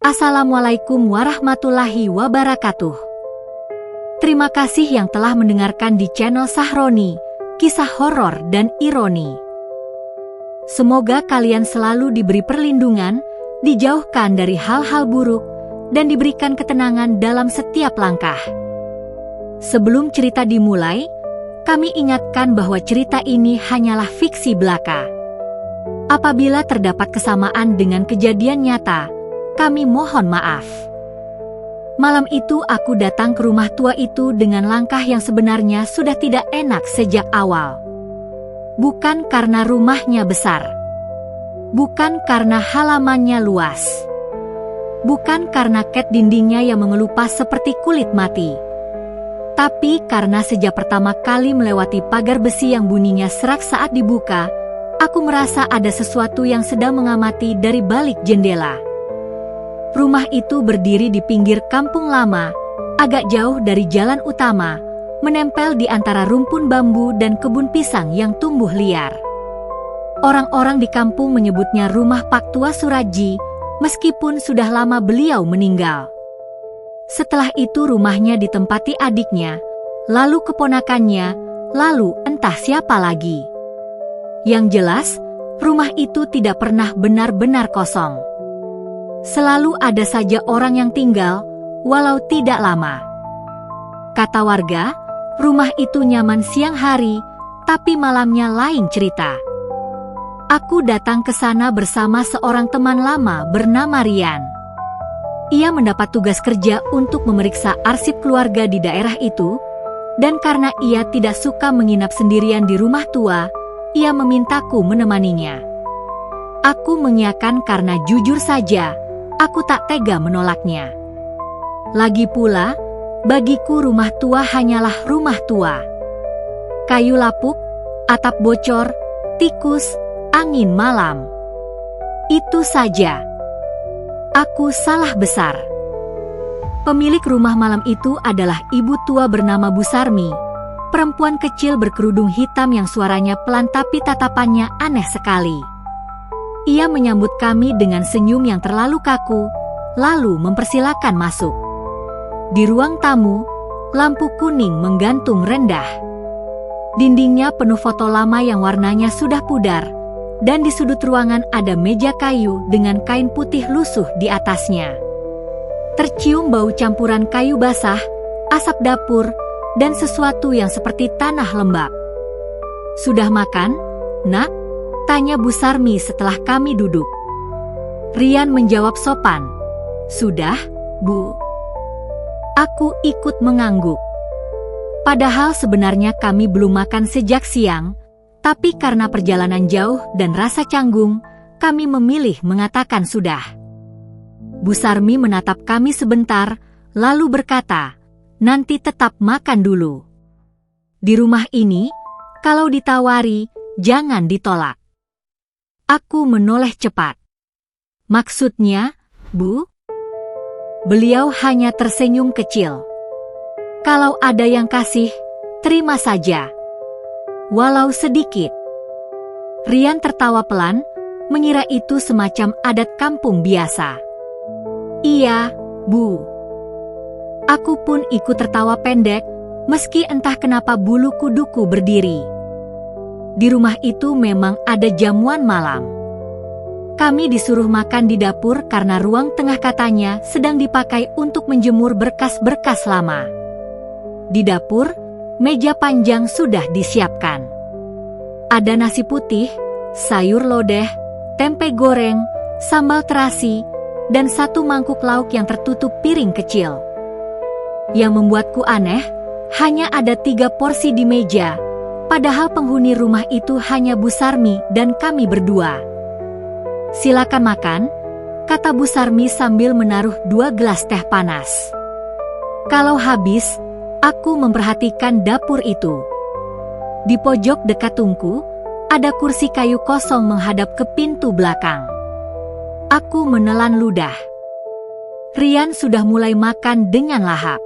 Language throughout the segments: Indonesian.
Assalamualaikum warahmatullahi wabarakatuh. Terima kasih yang telah mendengarkan di channel Sahroni, kisah horor dan ironi. Semoga kalian selalu diberi perlindungan, dijauhkan dari hal-hal buruk, dan diberikan ketenangan dalam setiap langkah. Sebelum cerita dimulai, kami ingatkan bahwa cerita ini hanyalah fiksi belaka. Apabila terdapat kesamaan dengan kejadian nyata, kami mohon maaf. Malam itu aku datang ke rumah tua itu dengan langkah yang sebenarnya sudah tidak enak sejak awal. Bukan karena rumahnya besar. Bukan karena halamannya luas. Bukan karena cat dindingnya yang mengelupas seperti kulit mati. Tapi karena sejak pertama kali melewati pagar besi yang bunyinya serak saat dibuka, aku merasa ada sesuatu yang sedang mengamati dari balik jendela. Rumah itu berdiri di pinggir kampung lama, agak jauh dari jalan utama, menempel di antara rumpun bambu dan kebun pisang yang tumbuh liar. Orang-orang di kampung menyebutnya rumah Pak Tua Suraji, meskipun sudah lama beliau meninggal. Setelah itu rumahnya ditempati adiknya, lalu keponakannya, lalu entah siapa lagi. Yang jelas, rumah itu tidak pernah benar-benar kosong. Selalu ada saja orang yang tinggal, walau tidak lama. Kata warga, rumah itu nyaman siang hari, tapi malamnya lain cerita. Aku datang ke sana bersama seorang teman lama bernama Rian. Ia mendapat tugas kerja untuk memeriksa arsip keluarga di daerah itu, dan karena ia tidak suka menginap sendirian di rumah tua, ia memintaku menemaninya. Aku mengiyakan karena jujur saja, aku tak tega menolaknya. Lagi pula, bagiku rumah tua hanyalah rumah tua. Kayu lapuk, atap bocor, tikus, angin malam. Itu saja. Aku salah besar. Pemilik rumah malam itu adalah ibu tua bernama Bu Sarmi, perempuan kecil berkerudung hitam yang suaranya pelan tapi tatapannya aneh sekali. Ia menyambut kami dengan senyum yang terlalu kaku, lalu mempersilakan masuk. Di ruang tamu, lampu kuning menggantung rendah. Dindingnya penuh foto lama yang warnanya sudah pudar, dan di sudut ruangan ada meja kayu dengan kain putih lusuh di atasnya. Tercium bau campuran kayu basah, asap dapur, dan sesuatu yang seperti tanah lembab. "Sudah makan, Nak?" tanya Bu Sarmi setelah kami duduk. Rian menjawab sopan, "Sudah, Bu." Aku ikut mengangguk. Padahal sebenarnya kami belum makan sejak siang, tapi karena perjalanan jauh dan rasa canggung, kami memilih mengatakan sudah. Bu Sarmi menatap kami sebentar, lalu berkata, "Nanti tetap makan dulu. Di rumah ini, kalau ditawari, jangan ditolak." Aku menoleh cepat. "Maksudnya, Bu?" Beliau hanya tersenyum kecil. "Kalau ada yang kasih, terima saja. Walau sedikit." Rian tertawa pelan, mengira itu semacam adat kampung biasa. "Iya, Bu." Aku pun ikut tertawa pendek, meski entah kenapa bulu kuduku berdiri. Di rumah itu memang ada jamuan malam. Kami disuruh makan di dapur karena ruang tengah katanya sedang dipakai untuk menjemur berkas-berkas lama. Di dapur, meja panjang sudah disiapkan. Ada nasi putih, sayur lodeh, tempe goreng, sambal terasi, dan satu mangkuk lauk yang tertutup piring kecil. Yang membuatku aneh, hanya ada 3 porsi di meja, padahal penghuni rumah itu hanya Bu Sarmi dan kami berdua. "Silakan makan," kata Bu Sarmi sambil menaruh 2 gelas teh panas. Kalau habis, aku memperhatikan dapur itu. Di pojok dekat tungku, ada kursi kayu kosong menghadap ke pintu belakang. Aku menelan ludah. Rian sudah mulai makan dengan lahap.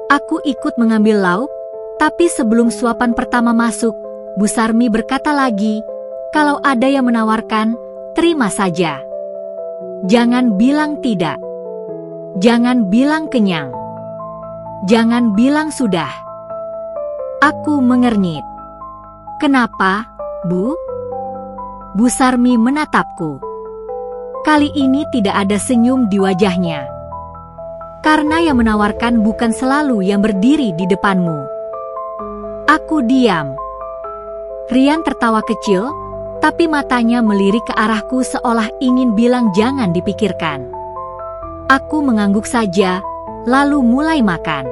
Aku ikut mengambil lauk, tapi sebelum suapan pertama masuk, Bu Sarmi berkata lagi, "Kalau ada yang menawarkan, terima saja." Jangan bilang tidak. Jangan bilang kenyang. Jangan bilang sudah. Aku mengernyit. Kenapa, Bu? Bu Sarmi menatapku. Kali ini tidak ada senyum di wajahnya. Karena yang menawarkan bukan selalu yang berdiri di depanmu. Aku diam. Rian tertawa kecil, tapi matanya melirik ke arahku seolah ingin bilang jangan dipikirkan. Aku mengangguk saja, lalu mulai makan.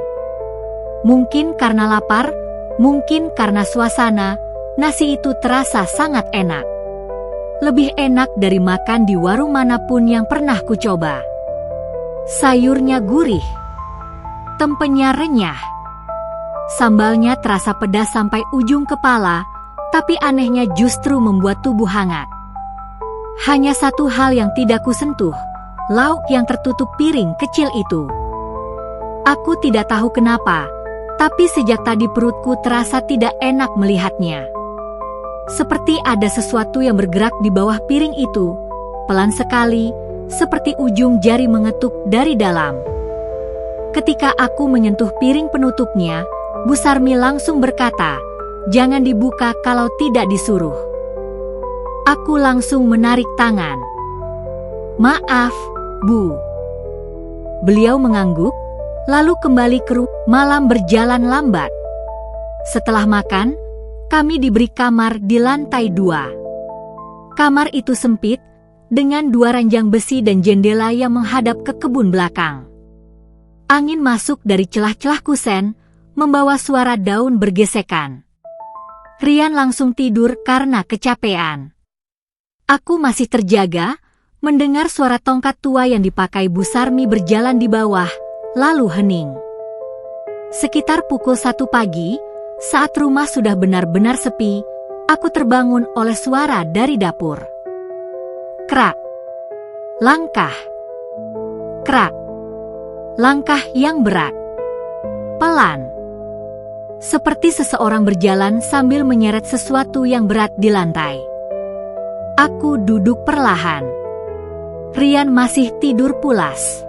Mungkin karena lapar, mungkin karena suasana, nasi itu terasa sangat enak. Lebih enak dari makan di warung manapun yang pernah kucoba. Sayurnya gurih, tempenya renyah. Sambalnya terasa pedas sampai ujung kepala, tapi anehnya justru membuat tubuh hangat. Hanya satu hal yang tidak kusentuh, lauk yang tertutup piring kecil itu. Aku tidak tahu kenapa, tapi sejak tadi perutku terasa tidak enak melihatnya. Seperti ada sesuatu yang bergerak di bawah piring itu, pelan sekali, seperti ujung jari mengetuk dari dalam. Ketika aku menyentuh piring penutupnya, Bu Sarmi langsung berkata, "Jangan dibuka kalau tidak disuruh." Aku langsung menarik tangan. "Maaf, Bu." Beliau mengangguk, lalu kembali ke malam berjalan lambat. Setelah makan, kami diberi kamar di lantai 2. Kamar itu sempit, dengan 2 ranjang besi dan jendela yang menghadap ke kebun belakang. Angin masuk dari celah-celah kusen, membawa suara daun bergesekan. Rian langsung tidur karena kecapean. Aku masih terjaga, mendengar suara tongkat tua yang dipakai Bu Sarmi berjalan di bawah, lalu hening. Sekitar pukul 1 pagi, saat rumah sudah benar-benar sepi, aku terbangun oleh suara dari dapur. Krak. Langkah. Krak. Langkah yang berat. Pelan. Seperti seseorang berjalan sambil menyeret sesuatu yang berat di lantai. Aku duduk perlahan. Rian masih tidur pulas.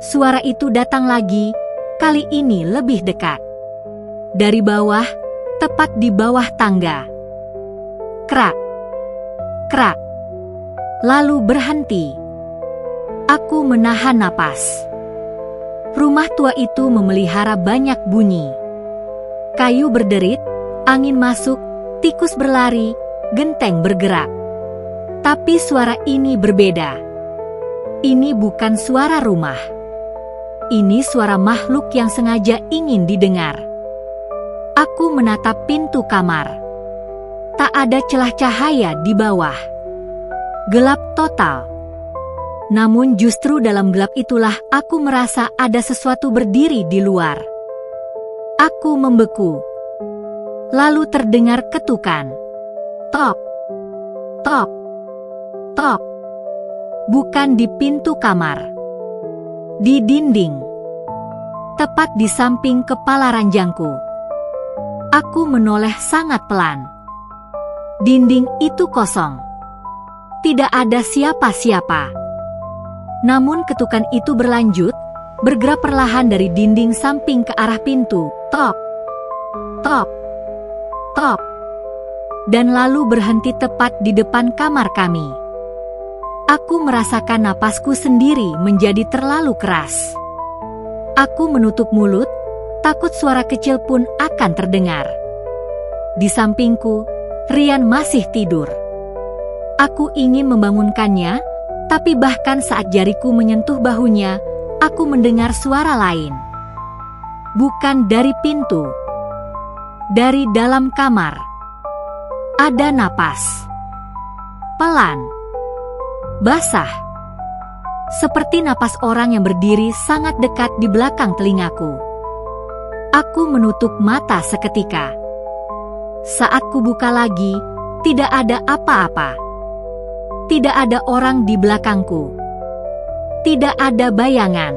Suara itu datang lagi, kali ini lebih dekat. Dari bawah, tepat di bawah tangga. Krak. Krak. Lalu berhenti. Aku menahan napas. Rumah tua itu memelihara banyak bunyi. Kayu berderit, angin masuk, tikus berlari, genteng bergerak. Tapi suara ini berbeda. Ini bukan suara rumah. Ini suara makhluk yang sengaja ingin didengar. Aku menatap pintu kamar. Tak ada celah cahaya di bawah. Gelap total. Namun justru dalam gelap itulah aku merasa ada sesuatu berdiri di luar. Aku membeku. Lalu terdengar ketukan. Tok. Tok. Tok. Bukan di pintu kamar. Di dinding. Tepat di samping kepala ranjangku. Aku menoleh sangat pelan. Dinding itu kosong. Tidak ada siapa-siapa. Namun ketukan itu berlanjut, bergerak perlahan dari dinding samping ke arah pintu. Tok. Tok. Tok. Dan lalu berhenti tepat di depan kamar kami. Aku merasakan napasku sendiri menjadi terlalu keras. Aku menutup mulut, takut suara kecil pun akan terdengar. Di sampingku, Rian masih tidur. Aku ingin membangunkannya, tapi bahkan saat jariku menyentuh bahunya, aku mendengar suara lain. Bukan dari pintu. Dari dalam kamar. Ada napas. Pelan. Basah. Seperti napas orang yang berdiri sangat dekat di belakang telingaku. Aku menutup mata seketika. Saat kubuka lagi, tidak ada apa-apa. Tidak ada orang di belakangku. Tidak ada bayangan.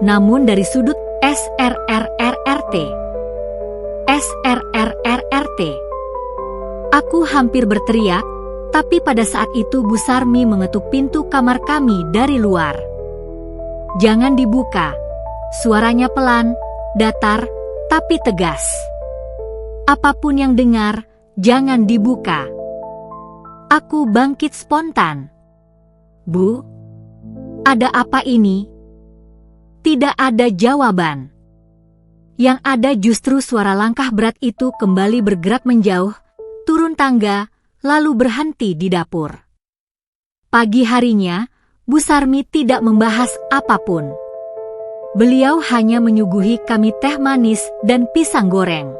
Namun dari sudut SRRRRT. SRRRRT. Aku hampir berteriak, Tapi pada saat itu Bu Sarmi mengetuk pintu kamar kami dari luar. "Jangan dibuka." Suaranya pelan, datar, tapi tegas. "Apapun yang dengar, jangan dibuka." Aku bangkit spontan. "Bu, ada apa ini?" Tidak ada jawaban. Yang ada justru suara langkah berat itu kembali bergerak menjauh, turun tangga, lalu berhenti di dapur. Pagi harinya, Bu Sarmi tidak membahas apapun. Beliau hanya menyuguhi kami teh manis dan pisang goreng.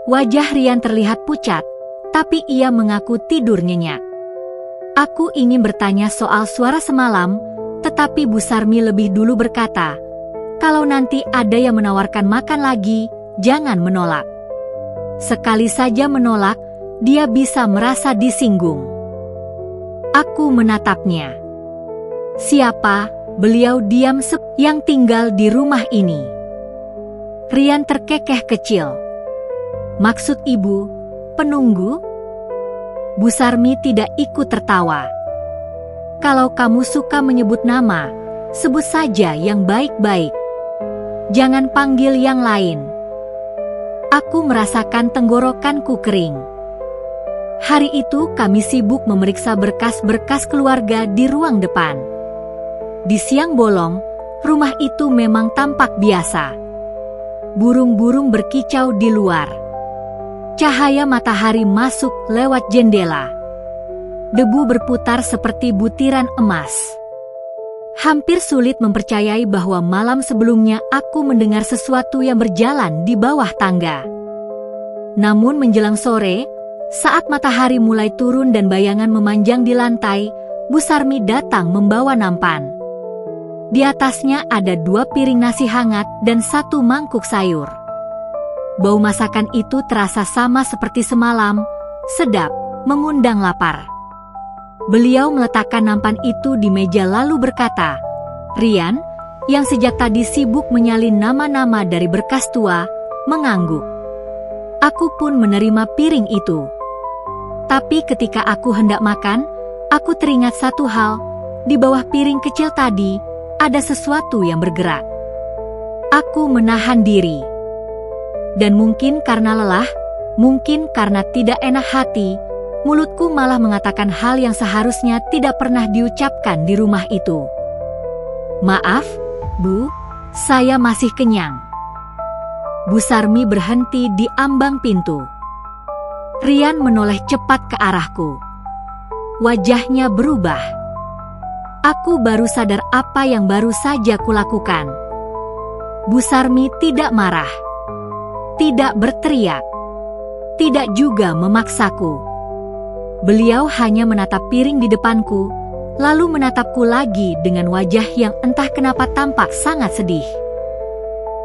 Wajah Rian terlihat pucat, tapi ia mengaku tidur nyenyak. Aku ingin bertanya soal suara semalam, tetapi Bu Sarmi lebih dulu berkata, "Kalau nanti ada yang menawarkan makan lagi, jangan menolak." Sekali saja menolak, dia bisa merasa disinggung. Aku menatapnya. "Siapa?" Beliau diam yang tinggal di rumah ini. Rian terkekeh kecil. "Maksud ibu, penunggu?" Bu Sarmi tidak ikut tertawa. "Kalau kamu suka menyebut nama, sebut saja yang baik-baik. Jangan panggil yang lain." Aku merasakan tenggorokanku kering. Hari itu kami sibuk memeriksa berkas-berkas keluarga di ruang depan. Di siang bolong, rumah itu memang tampak biasa. Burung-burung berkicau di luar. Cahaya matahari masuk lewat jendela. Debu berputar seperti butiran emas. Hampir sulit mempercayai bahwa malam sebelumnya aku mendengar sesuatu yang berjalan di bawah tangga. Namun menjelang sore, saat matahari mulai turun dan bayangan memanjang di lantai, Bu Sarmi datang membawa nampan. Di atasnya ada 2 piring nasi hangat dan 1 mangkuk sayur. Bau masakan itu terasa sama seperti semalam, sedap, mengundang lapar. Beliau meletakkan nampan itu di meja lalu berkata, "Rian, yang sejak tadi sibuk menyalin nama-nama dari berkas tua, mengangguk." Aku pun menerima piring itu. Tapi ketika aku hendak makan, aku teringat satu hal, di bawah piring kecil tadi, ada sesuatu yang bergerak. Aku menahan diri. Dan mungkin karena lelah, mungkin karena tidak enak hati, mulutku malah mengatakan hal yang seharusnya tidak pernah diucapkan di rumah itu. "Maaf, Bu, saya masih kenyang." Bu Sarmi berhenti di ambang pintu. Rian menoleh cepat ke arahku. Wajahnya berubah. Aku baru sadar apa yang baru saja kulakukan. Bu Sarmi tidak marah, tidak berteriak, tidak juga memaksaku. Beliau hanya menatap piring di depanku, lalu menatapku lagi dengan wajah yang entah kenapa tampak sangat sedih.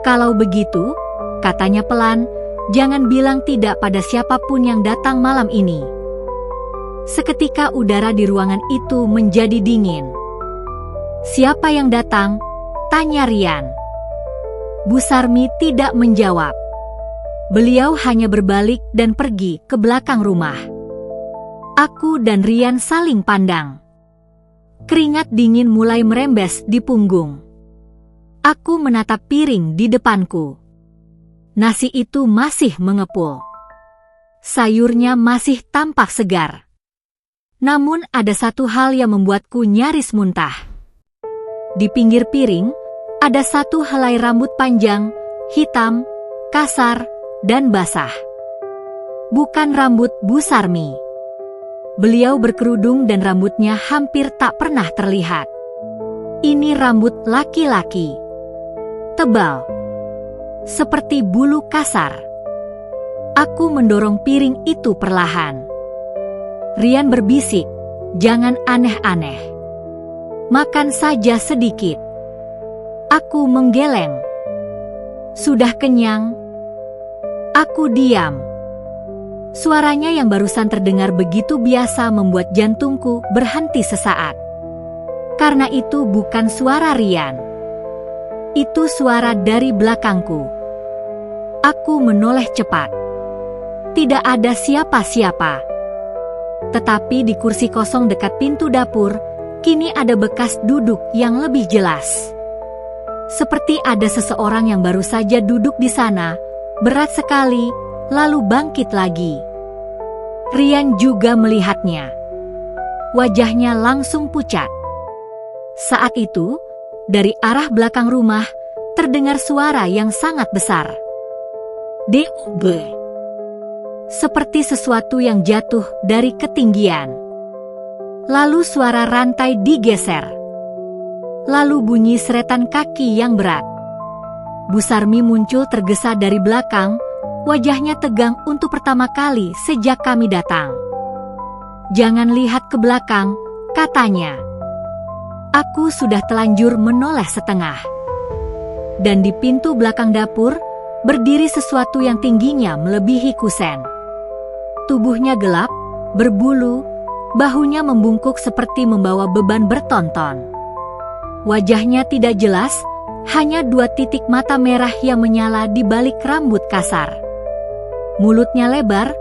"Kalau begitu," katanya pelan, "jangan bilang tidak pada siapapun yang datang malam ini." Seketika udara di ruangan itu menjadi dingin. "Siapa yang datang?" tanya Rian. Bu Sarmi tidak menjawab. Beliau hanya berbalik dan pergi ke belakang rumah. Aku dan Rian saling pandang. Keringat dingin mulai merembes di punggung. Aku menatap piring di depanku. Nasi itu masih mengepul. Sayurnya masih tampak segar. Namun ada satu hal yang membuatku nyaris muntah. Di pinggir piring, ada 1 helai rambut panjang, hitam, kasar, dan basah. Bukan rambut Bu Sarmi. Beliau berkerudung dan rambutnya hampir tak pernah terlihat. Ini rambut laki-laki. Tebal. Seperti bulu kasar. Aku mendorong piring itu perlahan. Rian berbisik, "Jangan aneh-aneh. Makan saja sedikit." Aku menggeleng. "Sudah kenyang?" Aku diam. Suaranya yang barusan terdengar begitu biasa membuat jantungku berhenti sesaat. Karena itu bukan suara Rian. Itu suara dari belakangku. Aku menoleh cepat. Tidak ada siapa-siapa. Tetapi di kursi kosong dekat pintu dapur, kini ada bekas duduk yang lebih jelas. Seperti ada seseorang yang baru saja duduk di sana, berat sekali, lalu bangkit lagi. Rian juga melihatnya. Wajahnya langsung pucat. Saat itu, dari arah belakang rumah, terdengar suara yang sangat besar. "DUB." Seperti sesuatu yang jatuh dari ketinggian. Lalu suara rantai digeser. Lalu bunyi seretan kaki yang berat. Bu Sarmi muncul tergesa dari belakang, wajahnya tegang untuk pertama kali sejak kami datang. "Jangan lihat ke belakang," katanya. Aku sudah telanjur menoleh setengah. Dan di pintu belakang dapur, berdiri sesuatu yang tingginya melebihi kusen. Tubuhnya gelap, berbulu, bahunya membungkuk seperti membawa beban bertonton. Wajahnya tidak jelas, hanya 2 titik mata merah yang menyala di balik rambut kasar. Mulutnya lebar,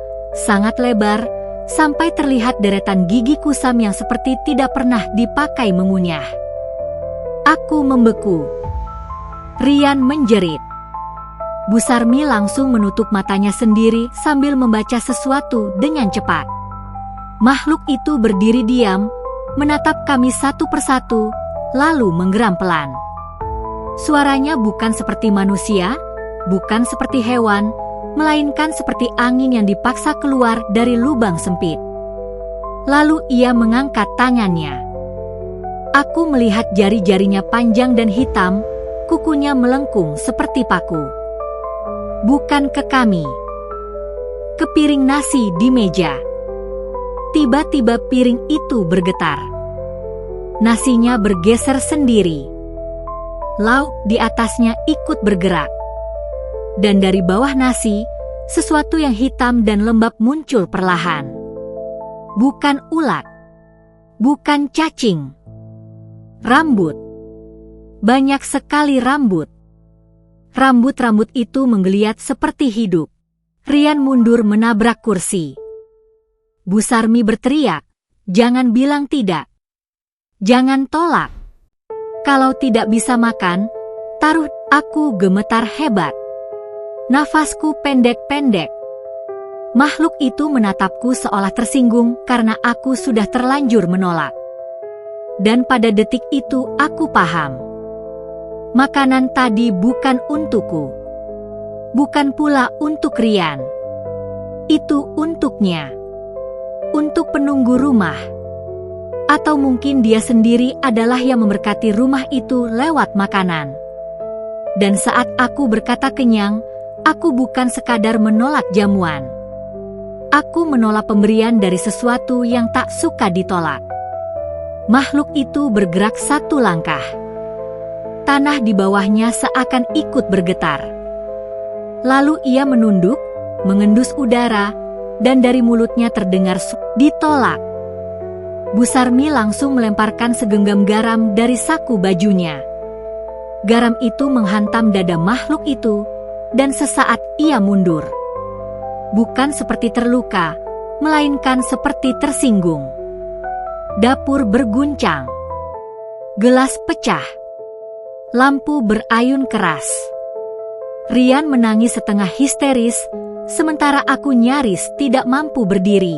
sangat lebar, sampai terlihat deretan gigi kusam yang seperti tidak pernah dipakai mengunyah. Aku membeku. Rian menjerit. Bu Sarmi langsung menutup matanya sendiri sambil membaca sesuatu dengan cepat. Makhluk itu berdiri diam, menatap kami satu persatu, lalu menggeram pelan. Suaranya bukan seperti manusia, bukan seperti hewan, melainkan seperti angin yang dipaksa keluar dari lubang sempit. Lalu ia mengangkat tangannya. Aku melihat jari-jarinya panjang dan hitam, kukunya melengkung seperti paku. Bukan ke kami. Ke piring nasi di meja. Tiba-tiba piring itu bergetar. Nasinya bergeser sendiri. Lauk di atasnya ikut bergerak. Dan dari bawah nasi, sesuatu yang hitam dan lembab muncul perlahan. Bukan ulat. Bukan cacing. Rambut. Banyak sekali rambut. Rambut-rambut itu menggeliat seperti hidup. Rian mundur menabrak kursi. Bu Sarmi berteriak, "Jangan bilang tidak. Jangan tolak. Kalau tidak bisa makan, taruh." Aku gemetar hebat. Nafasku pendek-pendek. Makhluk itu menatapku seolah tersinggung karena aku sudah terlanjur menolak. Dan pada detik itu aku paham. Makanan tadi bukan untukku. Bukan pula untuk Rian. Itu untuknya. Untuk penunggu rumah. Atau mungkin dia sendiri adalah yang memberkati rumah itu lewat makanan. Dan saat aku berkata kenyang, aku bukan sekadar menolak jamuan. Aku menolak pemberian dari sesuatu yang tak suka ditolak. Makhluk itu bergerak 1 langkah. Tanah di bawahnya seakan ikut bergetar. Lalu ia menunduk, mengendus udara, dan dari mulutnya terdengar ditolak. Bu Sarmi langsung melemparkan segenggam garam dari saku bajunya. Garam itu menghantam dada makhluk itu, dan sesaat ia mundur. Bukan seperti terluka, melainkan seperti tersinggung. Dapur berguncang. Gelas pecah. Lampu berayun keras. Rian menangis setengah histeris, sementara aku nyaris tidak mampu berdiri.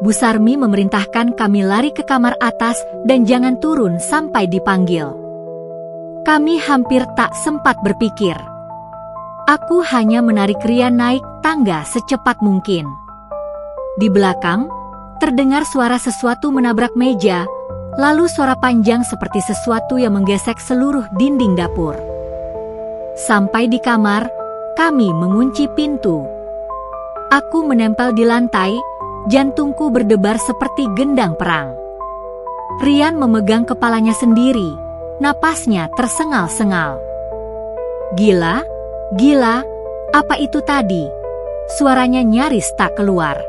Bu Sarmi memerintahkan kami lari ke kamar atas dan jangan turun sampai dipanggil. Kami hampir tak sempat berpikir. Aku hanya menarik Rian naik tangga secepat mungkin. Di belakang, terdengar suara sesuatu menabrak meja, lalu suara panjang seperti sesuatu yang menggesek seluruh dinding dapur. Sampai di kamar, kami mengunci pintu. Aku menempel di lantai, jantungku berdebar seperti gendang perang. Rian memegang kepalanya sendiri, napasnya tersengal-sengal. "Gila, gila, apa itu tadi?" Suaranya nyaris tak keluar.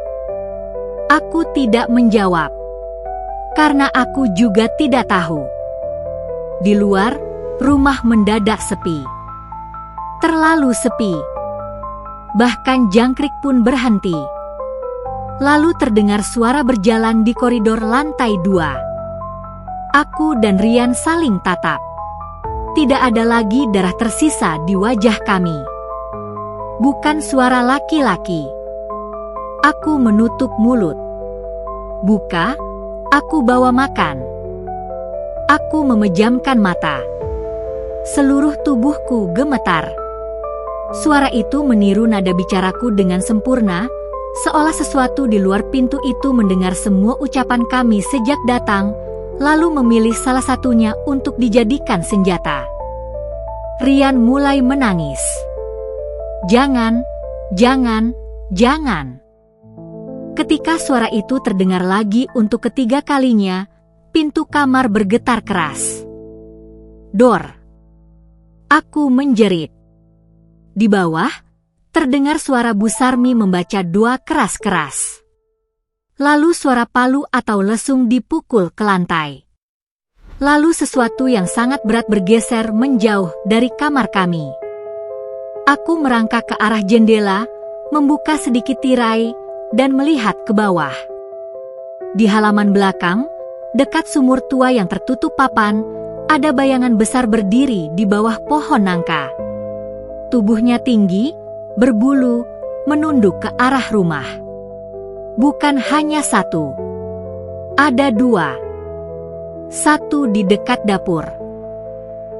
Aku tidak menjawab. Karena aku juga tidak tahu. Di luar, rumah mendadak sepi. Terlalu sepi. Bahkan jangkrik pun berhenti. Lalu terdengar suara berjalan di koridor lantai 2. Aku dan Rian saling tatap. Tidak ada lagi darah tersisa di wajah kami. Bukan suara laki-laki. Aku menutup mulut. Buka, aku bawa makan. Aku memejamkan mata. Seluruh tubuhku gemetar. Suara itu meniru nada bicaraku dengan sempurna, seolah sesuatu di luar pintu itu mendengar semua ucapan kami sejak datang, lalu memilih salah satunya untuk dijadikan senjata. Rian mulai menangis. Jangan, jangan, jangan. Ketika suara itu terdengar lagi untuk ketiga kalinya, pintu kamar bergetar keras. Dor. Aku menjerit. Di bawah, terdengar suara Bu Sarmi membaca doa keras-keras. Lalu suara palu atau lesung dipukul ke lantai. Lalu sesuatu yang sangat berat bergeser menjauh dari kamar kami. Aku merangkak ke arah jendela, membuka sedikit tirai, dan melihat ke bawah. Di halaman belakang, dekat sumur tua yang tertutup papan, ada bayangan besar berdiri di bawah pohon nangka. Tubuhnya tinggi, berbulu, menunduk ke arah rumah. Bukan hanya satu. Ada dua. Satu di dekat dapur.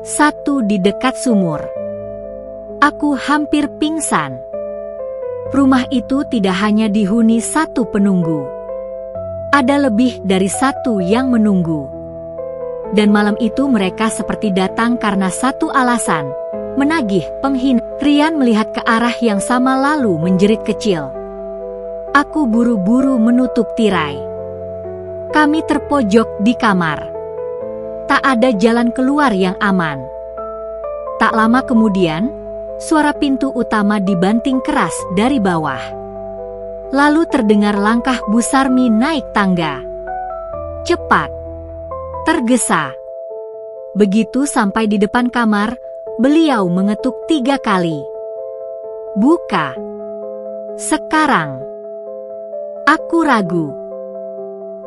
Satu di dekat sumur. Aku hampir pingsan. Rumah itu tidak hanya dihuni satu penunggu. Ada lebih dari satu yang menunggu. Dan malam itu mereka seperti datang karena satu alasan, menagih penghinaan. Rian melihat ke arah yang sama lalu menjerit kecil. Aku buru-buru menutup tirai. Kami terpojok di kamar. Tak ada jalan keluar yang aman. Tak lama kemudian, suara pintu utama dibanting keras dari bawah. Lalu terdengar langkah Bu Sarmi naik tangga. Cepat. Tergesa. Begitu sampai di depan kamar, beliau mengetuk 3 kali. Buka. Sekarang. Aku ragu.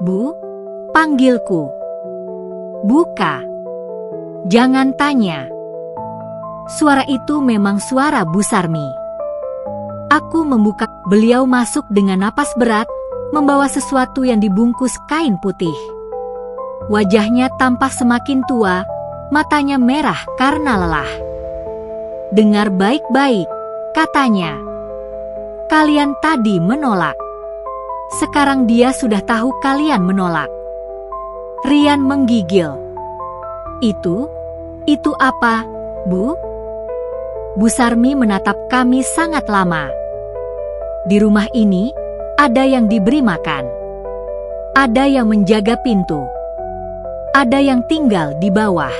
Bu, panggilku. Buka. Jangan tanya. Suara itu memang suara Bu Sarmi. Aku membuka. Beliau masuk dengan napas berat, membawa sesuatu yang dibungkus kain putih. Wajahnya tampak semakin tua, matanya merah karena lelah. Dengar baik-baik, katanya. Kalian tadi menolak. Sekarang dia sudah tahu kalian menolak. Rian menggigil. Itu apa, Bu? Bu Sarmi menatap kami sangat lama. Di rumah ini, ada yang diberi makan. Ada yang menjaga pintu. Ada yang tinggal di bawah.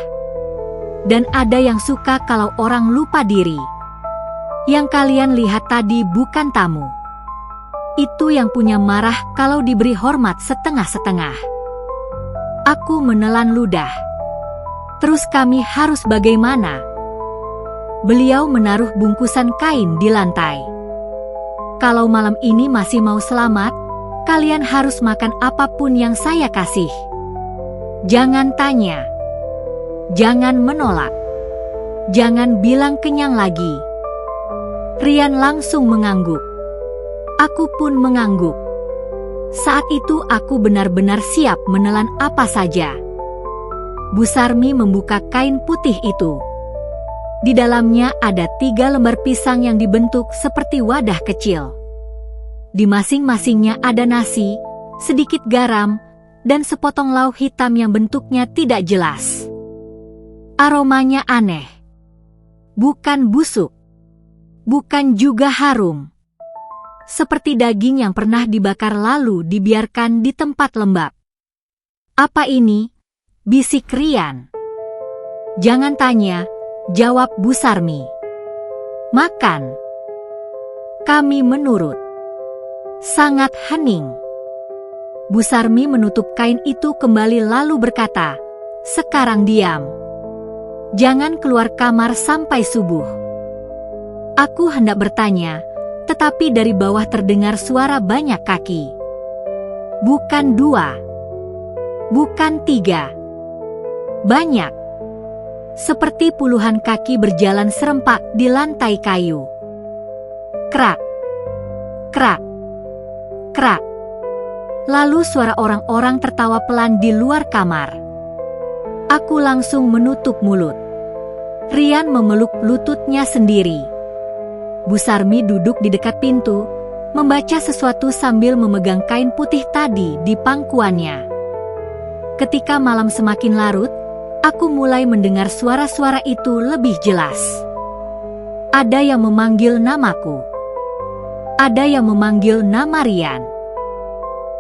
Dan ada yang suka kalau orang lupa diri. Yang kalian lihat tadi bukan tamu. Itu yang punya marah kalau diberi hormat setengah-setengah. Aku menelan ludah. Terus kami harus bagaimana? Beliau menaruh bungkusan kain di lantai. Kalau malam ini masih mau selamat, kalian harus makan apapun yang saya kasih. Jangan tanya. Jangan menolak. Jangan bilang kenyang lagi. Rian langsung mengangguk. Aku pun mengangguk. Saat itu aku benar-benar siap menelan apa saja. Bu Sarmi membuka kain putih itu. Di dalamnya ada 3 lembar pisang yang dibentuk seperti wadah kecil. Di masing-masingnya ada nasi, sedikit garam, dan sepotong lauk hitam yang bentuknya tidak jelas. Aromanya aneh. Bukan busuk. Bukan juga harum. Seperti daging yang pernah dibakar lalu dibiarkan di tempat lembab. Apa ini? Bisik Rian. Jangan tanya. Jawab Bu Sarmi. Makan. Kami menurut. Sangat hening. Bu Sarmi menutup kain itu kembali lalu berkata, sekarang diam. Jangan keluar kamar sampai subuh. Aku hendak bertanya, tetapi dari bawah terdengar suara banyak kaki. Bukan 2. Bukan 3. Banyak. Seperti puluhan kaki berjalan serempak di lantai kayu. Krak. Krak. Krak. Lalu suara orang-orang tertawa pelan di luar kamar. Aku langsung menutup mulut. Rian memeluk lututnya sendiri. Bu Sarmi duduk di dekat pintu, membaca sesuatu sambil memegang kain putih tadi di pangkuannya. Ketika malam semakin larut, aku mulai mendengar suara-suara itu lebih jelas. Ada yang memanggil namaku. Ada yang memanggil nama Rian.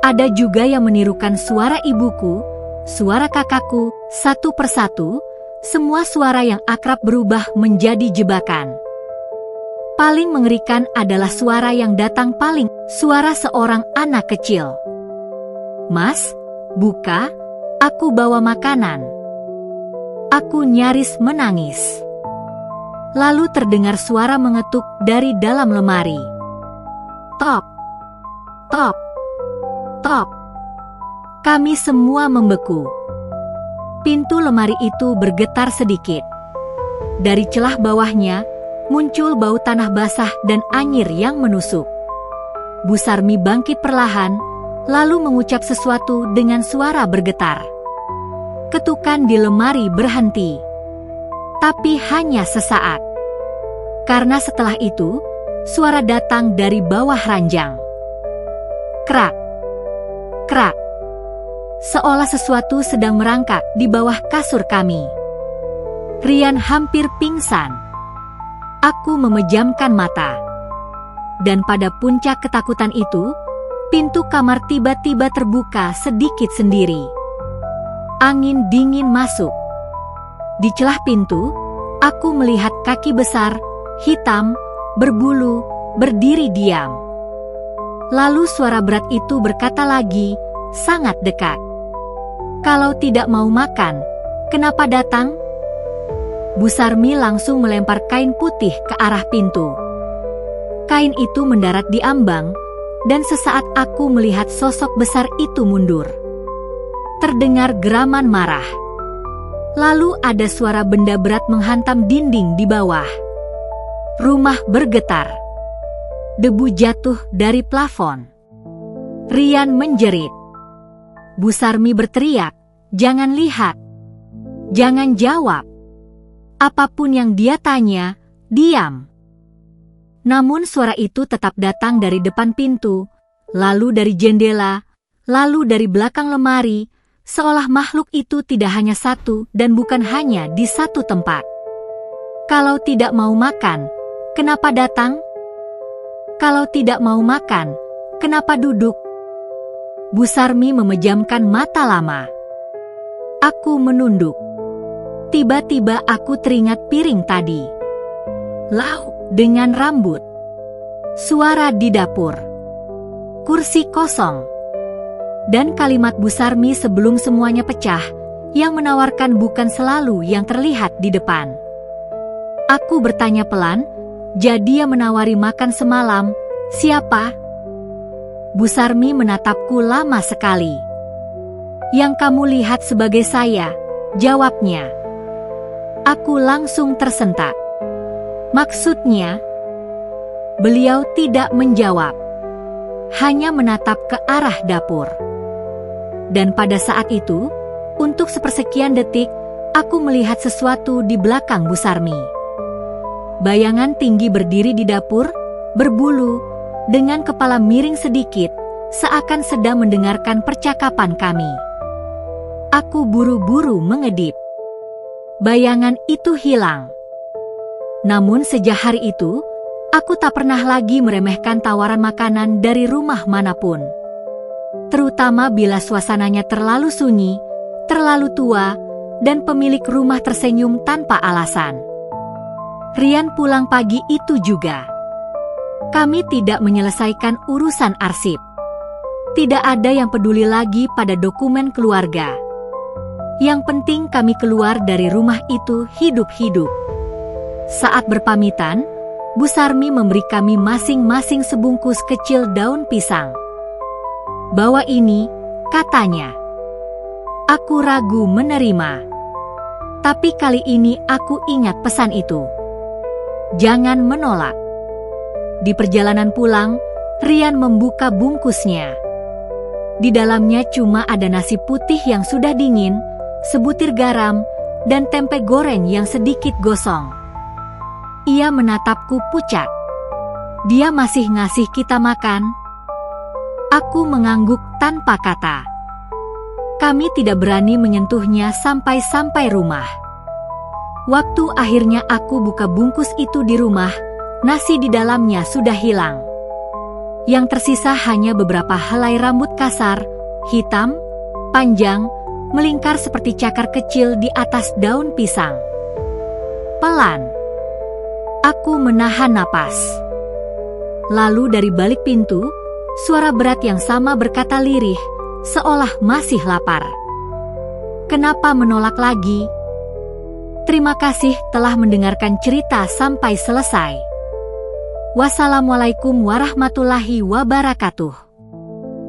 Ada juga yang menirukan suara ibuku, suara kakakku, satu persatu, semua suara yang akrab berubah menjadi jebakan. Paling mengerikan adalah suara yang datang suara seorang anak kecil. Mas, buka, aku bawa makanan. Aku nyaris menangis. Lalu terdengar suara mengetuk dari dalam lemari. Tok, tok, tok. Kami semua membeku. Pintu lemari itu bergetar sedikit. Dari celah bawahnya, muncul bau tanah basah dan anyir yang menusuk. Bu Sarmi bangkit perlahan, lalu mengucap sesuatu dengan suara bergetar. Ketukan di lemari berhenti. Tapi hanya sesaat. Karena setelah itu, suara datang dari bawah ranjang. Krak. Krak. Seolah sesuatu sedang merangkak di bawah kasur kami. Rian hampir pingsan. Aku memejamkan mata. Dan pada puncak ketakutan itu, pintu kamar tiba-tiba terbuka sedikit sendiri. Angin dingin masuk. Di celah pintu, aku melihat kaki besar, hitam, berbulu, berdiri diam. Lalu suara berat itu berkata lagi, sangat dekat. Kalau tidak mau makan, kenapa datang? Bu Sarmi langsung melempar kain putih ke arah pintu. Kain itu mendarat di ambang, dan sesaat aku melihat sosok besar itu mundur. Terdengar geraman marah. Lalu ada suara benda berat menghantam dinding di bawah. Rumah bergetar. Debu jatuh dari plafon. Rian menjerit. Bu Sarmi berteriak, "Jangan lihat. Jangan jawab. Apapun yang dia tanya, diam." Namun suara itu tetap datang dari depan pintu, lalu dari jendela, lalu dari belakang lemari, seolah makhluk itu tidak hanya satu dan bukan hanya di satu tempat. Kalau tidak mau makan, kenapa datang? Kalau tidak mau makan, kenapa duduk? Bu Sarmi memejamkan mata lama. Aku menunduk. Tiba-tiba aku teringat piring tadi. Lauk dengan rambut. Suara di dapur. Kursi kosong. Dan kalimat Bu Sarmi sebelum semuanya pecah, yang menawarkan bukan selalu yang terlihat di depan. Aku bertanya pelan, "Jadi yang menawari makan semalam, siapa?" Bu Sarmi menatapku lama sekali. "Yang kamu lihat sebagai saya," jawabnya. Aku langsung tersentak. Maksudnya? Beliau tidak menjawab. Hanya menatap ke arah dapur. Dan pada saat itu, untuk sepersekian detik, aku melihat sesuatu di belakang Bu Sarmi. Bayangan tinggi berdiri di dapur, berbulu, dengan kepala miring sedikit, seakan sedang mendengarkan percakapan kami. Aku buru-buru mengedip. Bayangan itu hilang. Namun sejak hari itu, aku tak pernah lagi meremehkan tawaran makanan dari rumah manapun. Terutama bila suasananya terlalu sunyi, terlalu tua, dan pemilik rumah tersenyum tanpa alasan. Rian pulang pagi itu juga. Kami tidak menyelesaikan urusan arsip. Tidak ada yang peduli lagi pada dokumen keluarga. Yang penting kami keluar dari rumah itu hidup-hidup. Saat berpamitan, Bu Sarmi memberi kami masing-masing sebungkus kecil daun pisang. "Bawa ini," katanya. Aku ragu menerima. Tapi kali ini aku ingat pesan itu. Jangan menolak. Di perjalanan pulang, Rian membuka bungkusnya. Di dalamnya cuma ada nasi putih yang sudah dingin, sebutir garam, dan tempe goreng yang sedikit gosong. Ia menatapku pucat. "Dia masih ngasih kita makan?" Aku mengangguk tanpa kata. Kami tidak berani menyentuhnya sampai rumah. Waktu akhirnya aku buka bungkus itu di rumah, nasi di dalamnya sudah hilang. Yang tersisa hanya beberapa helai rambut kasar, hitam, panjang, melingkar seperti cakar kecil di atas daun pisang. Pelan, aku menahan napas. Lalu dari balik pintu, suara berat yang sama berkata lirih, seolah masih lapar. "Kenapa menolak lagi?" Terima kasih telah mendengarkan cerita sampai selesai. Wassalamualaikum warahmatullahi wabarakatuh.